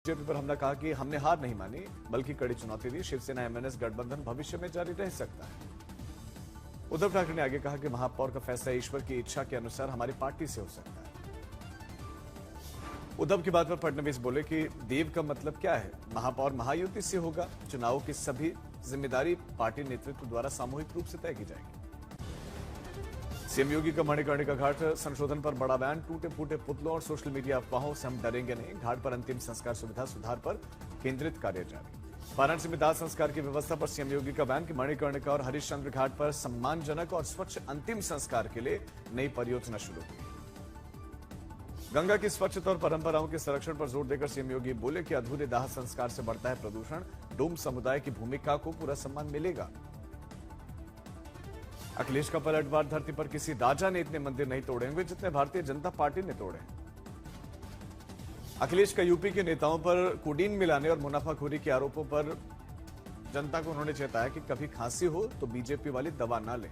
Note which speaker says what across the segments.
Speaker 1: BJP पर हमला, कहा कि हमने हार नहीं मानी बल्कि कड़ी चुनौती दी। शिवसेना एमएनएस गठबंधन भविष्य में जारी रह सकता है। उद्धव ठाकरे ने आगे कहा कि महापौर का फैसला ईश्वर की इच्छा के अनुसार हमारी पार्टी से हो सकता है। उद्धव की बात पर फडणवीस बोले कि देव का मतलब क्या है, महापौर महायुति से होगा। चुनावों की सभी जिम्मेदारी पार्टी नेतृत्व द्वारा सामूहिक रूप से तय की जाएगी। सीएम योगी का मणिकर्णिका घाट संशोधन पर बड़ा बयान, टूटे फूटे पुतलों और सोशल मीडिया अफवाहों से हम डरेंगे नहीं। घाट पर अंतिम संस्कार सुविधा सुधार पर केंद्रित कार्य जारी। वाराणसी में दाह संस्कार की व्यवस्था पर सीएम योगी का बयान कि मणिकर्णिका और हरिश्चंद्र घाट पर सम्मानजनक और स्वच्छ अंतिम संस्कार के लिए नई परियोजना शुरू हुई। गंगा की स्वच्छता और परंपराओं के संरक्षण पर जोर देकर सीएम योगी बोले कि अधूरे दाह संस्कार से बढ़ता है प्रदूषण। डोम समुदाय की भूमिका को पूरा सम्मान मिलेगा। अखिलेश का पलटवार, धरती पर किसी राजा ने इतने मंदिर नहीं तोड़े होंगे जितने भारतीय जनता पार्टी ने तोड़े। अखिलेश का यूपी के नेताओं पर कोडीन मिलाने और मुनाफाखोरी के आरोपों पर जनता को उन्होंने चेताया कि कभी खांसी हो तो बीजेपी वाली दवा ना लें।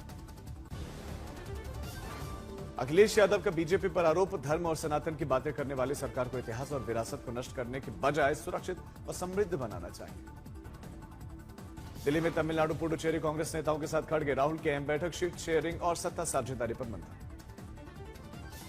Speaker 1: अखिलेश यादव का बीजेपी पर आरोप, धर्म और सनातन की बातें करने वाली सरकार को इतिहास और विरासत को नष्ट करने के बजाय सुरक्षित और समृद्ध बनाना चाहिए। दिल्ली में तमिलनाडु पुडुचेरी कांग्रेस नेताओं के साथ खड़गे, राहुल की अहम बैठक, सीट शेयरिंग और सत्ता साझेदारी पर मंथन।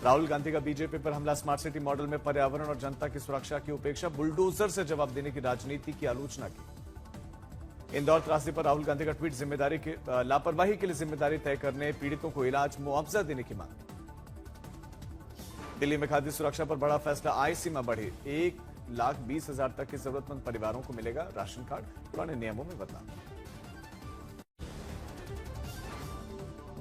Speaker 1: राहुल गांधी का बीजेपी पर हमला, स्मार्ट सिटी मॉडल में पर्यावरण और जनता की सुरक्षा की उपेक्षा, बुलडोजर से जवाब देने की राजनीति की आलोचना की। इंदौर त्रासदी पर राहुल गांधी का ट्वीट, जिम्मेदारी की लापरवाही के लिए जिम्मेदारी तय करने, पीड़ितों को इलाज मुआवजा देने की मांग। दिल्ली में खाद्य सुरक्षा पर बड़ा फैसला, आय सीमा बढ़ी, 1,20,000 तक के जरूरतमंद परिवारों को मिलेगा राशन कार्ड, पुराने नियमों में बदलाव।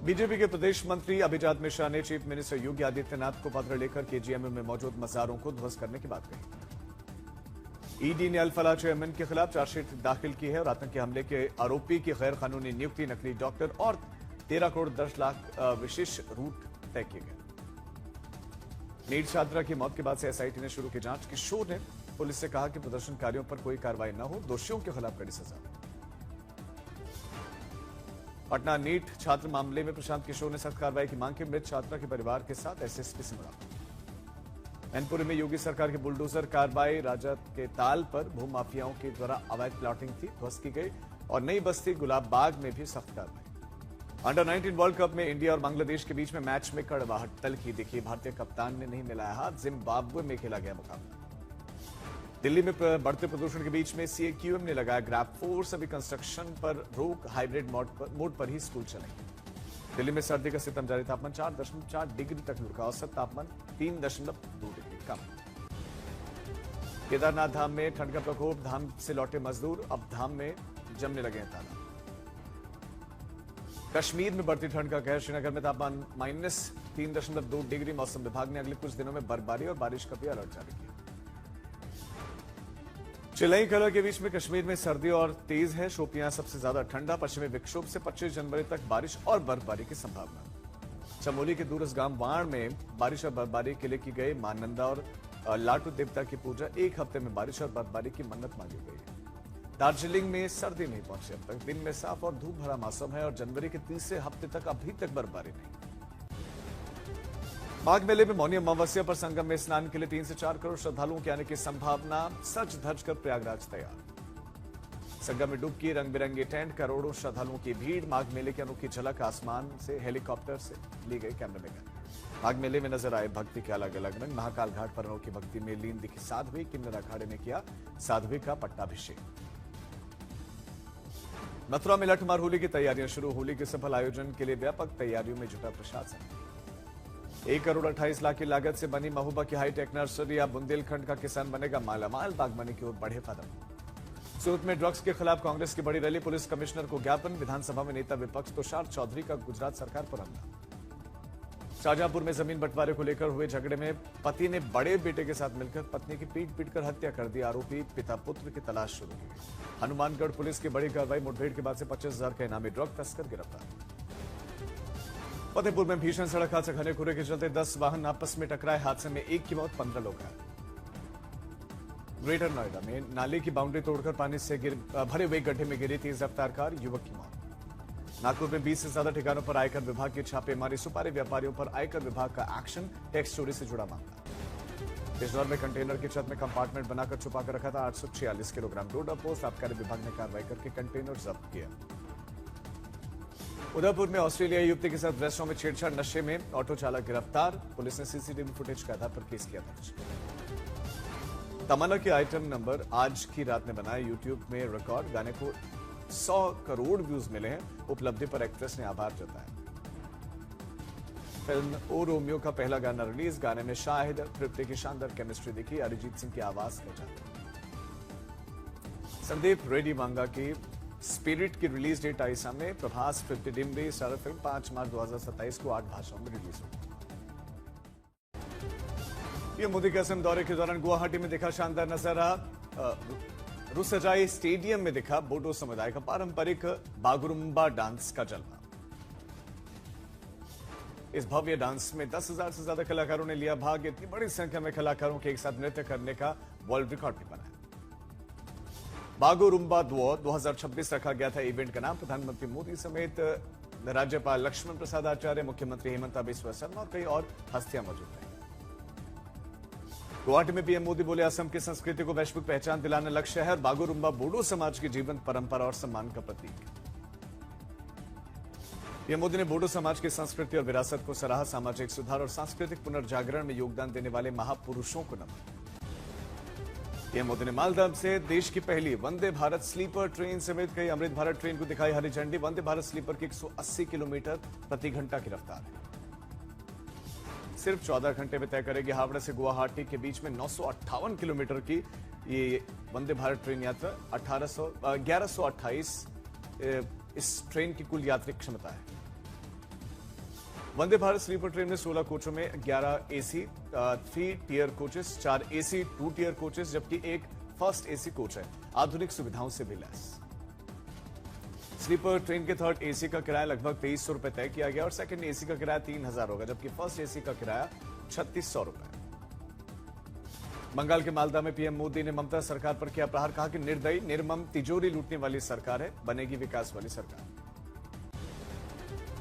Speaker 1: बीजेपी के प्रदेश मंत्री अभिजात मिश्रा ने चीफ मिनिस्टर योगी आदित्यनाथ को पत्र लेकर केजीएमयू में मौजूद मजारों को ध्वस्त करने की बात कही। ईडी ने अल-फलाह चेयरमैन के खिलाफ चार्जशीट दाखिल की है और आतंकी हमले के आरोपी की गैर कानूनी नियुक्ति, नकली डॉक्टर और 13 करोड़ 10 लाख विशेष रूट तय किए गए। नीट छात्रा की मौत के बाद से एसआईटी ने शुरू की जांच। किशोर ने पुलिस से कहा कि प्रदर्शनकारियों पर कोई कार्रवाई न हो, दोषियों के खिलाफ कड़ी सजा। पटना नीट छात्र मामले में प्रशांत किशोर ने सख्त कार्रवाई की मांग की। मृत छात्रा के परिवार के साथ एसएसपी से मुलाकात। मैनपुरी में योगी सरकार की बुलडोजर कार्रवाई, राजद के ताल पर भूमाफियाओं के द्वारा अवैध प्लॉटिंग थी, ध्वस्त की गई। और नई बस्ती गुलाब बाग में भी सख्त कार्रवाई। अंडर 19 वर्ल्ड कप में इंडिया और बांग्लादेश के बीच में मैच में कड़वाहट तलखी दिखी। भारतीय कप्तान ने नहीं मिलाया हाथ, जिम्बाब्वे में खेला गया मुकाबला। दिल्ली में बढ़ते प्रदूषण के बीच में सीएक्यूएम ने लगाया ग्रैब फोर्स, अभी कंस्ट्रक्शन पर रोक, हाइब्रिड मोड पर ही स्कूल चलेंगे। दिल्ली में सर्दी का सितम जारी, तापमान 4.4 डिग्री तक लुढ़का, औसत तापमान 3.2 डिग्री कम। केदारनाथ धाम में ठंड का प्रकोप, धाम से लौटे मजदूर अब धाम में जमने लगे हैं ताला। कश्मीर में बढ़ती ठंड का कहर, श्रीनगर में तापमान -3.2 डिग्री। मौसम विभाग ने अगले कुछ दिनों में बर्फबारी और बारिश का भी अलर्ट जारी किया। चिलई कलर के बीच में कश्मीर में सर्दी और तेज है, शोपियां सबसे ज्यादा ठंडा। पश्चिमी विक्षोभ से 25 जनवरी तक बारिश और बर्फबारी की संभावना। चमोली के दूरस्थ गांव वाण में बारिश और बर्फबारी के लिए की गई मां नंदा और लाटू देवता की पूजा। 1 हफ्ते में बारिश और बर्फबारी की मन्नत मांगी गई है। दार्जिलिंग में सर्दी नहीं पहुंची अब तक, दिन में साफ और धूप भरा मौसम है और जनवरी के तीसरे हफ्ते तक अभी तक बर्फबारी नहीं। माघ मेले में मौनी अमावस्या पर संगम में स्नान के लिए 3 से 4 करोड़ श्रद्धालुओं के आने की संभावना। सज धज कर प्रयागराज तैयार। संगम में डुबकी, रंग बिरंगे टेंट, करोड़ों श्रद्धालुओं की भीड़। माघ मेले की अनोखी झलक आसमान से हेलीकॉप्टर से ली गई कैमरे में। माघ मेले में नजर आए भक्ति के अलग अलग रंग। महाकाल घाट पर अनोखी भक्ति में लीन दिखी साध्वी, किन्नर अखाड़े ने किया साध्वी का पट्टाभिषेक। मथुरा में लठमार होली की तैयारियां शुरू। होली के सफल आयोजन के लिए व्यापक तैयारियों में जुटा प्रशासन। 1 करोड़ 28 लाख की लागत से बनी महबूबा की हाईटेक नर्सरी, अब बुंदेलखंड का किसान बनेगा मालामाल। बागवानी की ओर बढ़े कदम। सूरत में ड्रग्स के खिलाफ कांग्रेस की बड़ी रैली, पुलिस कमिश्नर को ज्ञापन। विधानसभा में नेता विपक्ष तुषार चौधरी का गुजरात सरकार पर हमला। शाहजहांपुर में जमीन बंटवारे को लेकर हुए झगड़े में पति ने बड़े बेटे के साथ मिलकर पत्नी की पीट कर हत्या कर दी। आरोपी पिता पुत्र की तलाश शुरू की गई। हनुमानगढ़ पुलिस की बड़ी कार्रवाई, मुठभेड़ के बाद से 25,000 के इनामी ड्रग तस्कर गिरफ्तार। फतेहपुर में भीषण सड़क हादसा, घने कोहरे के चलते 10 वाहन आपस में टकराए। हादसे में 1 की मौत, 15 लोग घायल। ग्रेटर नोएडा में नाले की बाउंड्री तोड़कर पानी से भरे हुए गड्ढे में गिरी तेज रफ्तार कार, युवक की मौत। नागपुर में 20 से ज्यादा ठिकानों पर आयकर विभाग की छापेमारी, सुपारी व्यापारियों पर आयकर विभाग का एक्शन, टैक्स चोरी से जुड़ा मामला। बिजनौर में कंटेनर की छत में कंपार्टमेंट बनाकर छुपाकर रखा था 846 किलोग्राम डोडा पोस्ट। आबकारी विभाग ने कार्रवाई करके कंटेनर जब्त किया। उदयपुर में ऑस्ट्रेलियाई युवती के साथ रेस्टोरेंट में छेड़छाड़, नशे में ऑटो चालक गिरफ्तार। पुलिस ने सीसीटीवी फुटेज के आधार पर केस किया दर्ज। तमन्ना के आइटम नंबर आज की रात ने बनाया यूट्यूब में रिकॉर्ड। गाने को 100 करोड़ व्यूज मिले हैं। उपलब्धि पर एक्ट्रेस ने आभार जताया। फिल्म ओ रोमियो का पहला गाना रिलीज। गाने में शाहिद तृप्ति की शानदार केमिस्ट्री दिखी। अरिजीत सिंह की आवाज का जादू। संदीप रेड्डी मांगा की स्पिरिट की रिलीज डेट आई सामने। प्रभास 50 डिम्बी स्टारर फिल्म 5 मार्च 2027 को 8 भाषाओं में रिलीज होगी। पीएम मोदी के असम दौरे के दौरान गुवाहाटी में दिखा शानदार नजारा। रुसजाई स्टेडियम में दिखा बोडो समुदाय का पारंपरिक बागुरुम्बा डांस का जलवा। इस भव्य डांस में 10,000 से ज्यादा कलाकारों ने लिया भाग। इतनी बड़ी संख्या में कलाकारों के एक साथ नृत्य करने का वर्ल्ड रिकॉर्ड भी बनाया। बागुरुम्बा 2026 रखा गया था इवेंट का नाम। प्रधानमंत्री मोदी समेत राज्यपाल लक्ष्मण प्रसाद आचार्य, मुख्यमंत्री हेमंत बिस्वा शर्मा और कई और हस्तियां मौजूद रही। गुवाहाटी में पीएम मोदी बोले, असम की संस्कृति को वैश्विक पहचान दिलाना लक्ष्य है। बागुरुम्बा बोडो समाज की जीवंत परंपरा और सम्मान का प्रतीक। पीएम मोदी ने बोडो समाज की संस्कृति और विरासत को सराहा। सामाजिक सुधार और सांस्कृतिक पुनर्जागरण में योगदान देने वाले महापुरुषों को नमन। पीएम मोदी ने मालदीव से देश की पहली वंदे भारत स्लीपर ट्रेन समेत कई अमृत भारत ट्रेन को दिखाई हरी झंडी। वंदे भारत स्लीपर की 180 किलोमीटर प्रति घंटा की रफ्तार है। सिर्फ 14 घंटे में तय करेगी हावड़ा से गुवाहाटी के बीच में 958 किलोमीटर की ये वंदे भारत ट्रेन यात्रा। 1128 इस ट्रेन की कुल यात्री क्षमता है। वंदे भारत स्लीपर ट्रेन में 16 कोचों में 11 AC 3 tier coaches, 4 AC 2 tier coaches, जबकि एक फर्स्ट एसी कोच है। आधुनिक सुविधाओं से भी लैस। स्लीपर ट्रेन के थर्ड एसी का किराया लगभग 2300 रुपए तय किया गया और सेकंड एसी का किराया 3000 होगा, जबकि फर्स्ट एसी का किराया 3600 रुपए। बंगाल के मालदा में पीएम मोदी ने ममता सरकार पर किया प्रहार। कहा कि निर्दयी, निर्मम, तिजोरी लूटने वाली सरकार है, बनेगी विकास वाली सरकार।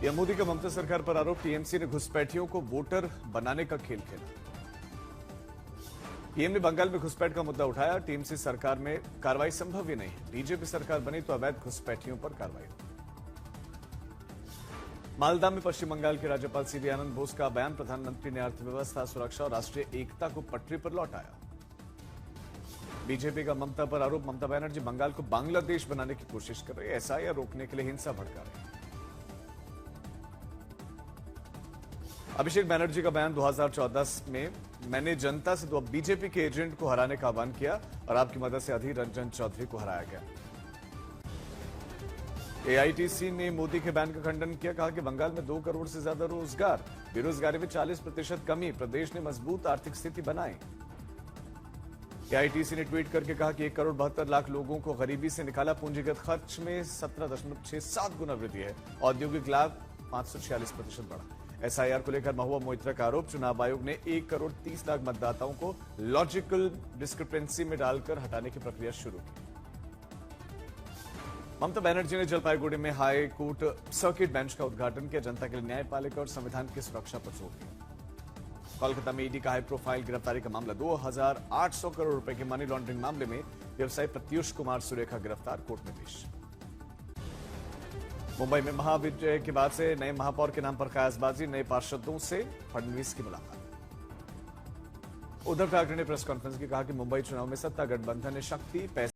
Speaker 1: पीएम मोदी का ममता सरकार पर आरोप, टीएमसी ने घुसपैठियों को वोटर बनाने का खेल खेला। पीएम ने बंगाल में घुसपैठ का मुद्दा उठाया। टीएमसी सरकार में कार्रवाई संभव ही नहीं। बीजेपी सरकार बनी तो अवैध घुसपैठियों पर कार्रवाई होगी। मालदा में पश्चिम बंगाल के राज्यपाल सीवी आनंद बोस का बयान। प्रधानमंत्री ने अर्थव्यवस्था, सुरक्षा और राष्ट्रीय एकता को पटरी पर लौटाया। बीजेपी का ममता पर आरोप, ममता बनर्जी बंगाल को बांग्लादेश बनाने की कोशिश कर रही है। एसआईआर रोकने के लिए हिंसा भड़का रही है। अभिषेक बनर्जी का बयान, 2014 में मैंने जनता से बीजेपी के एजेंट को हराने का आह्वान किया और आपकी मदद से अधीर रंजन चौधरी को हराया गया। एआईटीसी ने मोदी के बयान का खंडन किया। कहा कि बंगाल में 2 करोड़ से ज्यादा रोजगार, बेरोजगारी में 40% कमी, प्रदेश ने मजबूत आर्थिक स्थिति बनाई। एआईटीसी ने ट्वीट करके कहा कि 1 करोड़ 72 लाख लोगों को गरीबी से निकाला। पूंजीगत खर्च में 17.67 गुना वृद्धि है। औद्योगिक लाभ 546% बढ़ा। एसआईआर को लेकर महुआ मोइत्रा का आरोप, चुनाव आयोग ने 1 करोड़ 30 लाख मतदाताओं को लॉजिकल डिस्क्रिपेंसी में डालकर हटाने की प्रक्रिया शुरू की। ममता बनर्जी ने जलपाईगुड़ी में हाई कोर्ट सर्किट बेंच का उद्घाटन किया। जनता के लिए न्यायपालिका और संविधान की सुरक्षा पर जोर दिया। कोलकाता में ईडी का हाई प्रोफाइल गिरफ्तारी का मामला। 2800 करोड़ रुपए के मनी लॉन्ड्रिंग मामले में व्यवसायी प्रत्युष कुमार सुरेखा गिरफ्तार, कोर्ट में पेश। मुंबई में महाविजय के बाद से नए महापौर के नाम पर कयासबाजी, नए पार्षदों से फडणवीस की मुलाकात। उद्धव ठाकरे ने प्रेस कॉन्फ्रेंस की कहा कि मुंबई चुनाव में सत्ता गठबंधन ने शक्ति, पैसे